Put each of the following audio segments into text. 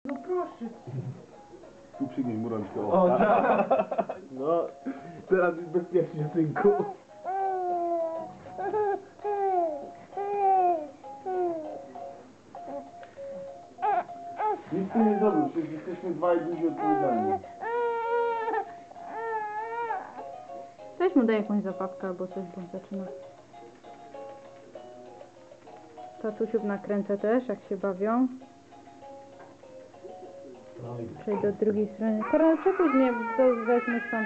No proszę. Tu przygniesz mu rączkę. O tak. No, teraz jest bezpiecznie, synku. Nic tu nie zrobił, przecież jesteśmy dwaj duzi odpowiedzialni. Weź mu daj jakąś zabawkę albo coś, bo on zaczyna. Tatusiów nakręcę też, jak się bawią. Przejdź do drugiej strony. Karol, przepuść mnie, to wezmę sam.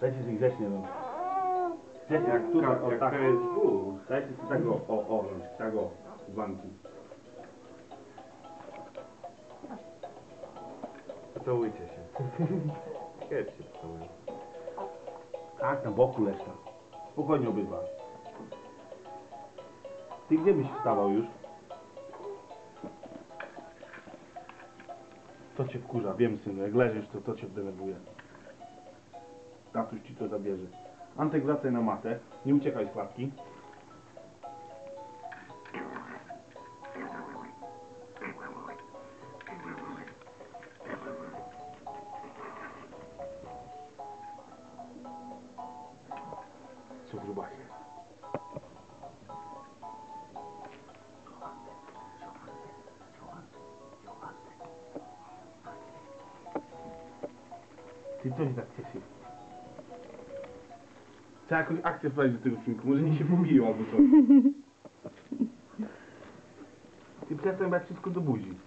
Dajcie się grzecznie, no. Grzecznie, jak tu, jak tak jest tu. Dajcie sobie tak o, rączki, tak o, dzbanki. Pocałujcie się. Kiedy się pocałują? Tak, na boku leż tam. Spokojnie obydwa. Ty gdzie byś wstawał już? To cię wkurza, wiem synu, jak leżysz to cię denerwuje. Tatuś ci to zabierze. Antek, wracaj na matę, nie uciekaj z klatki. Co grubasie. Ty coś tak cieszy. Trzeba jakąś akcję wprowadzić do tego filmiku, może nie się pobiją albo coś. Ty przestań brać wszystko do buzi.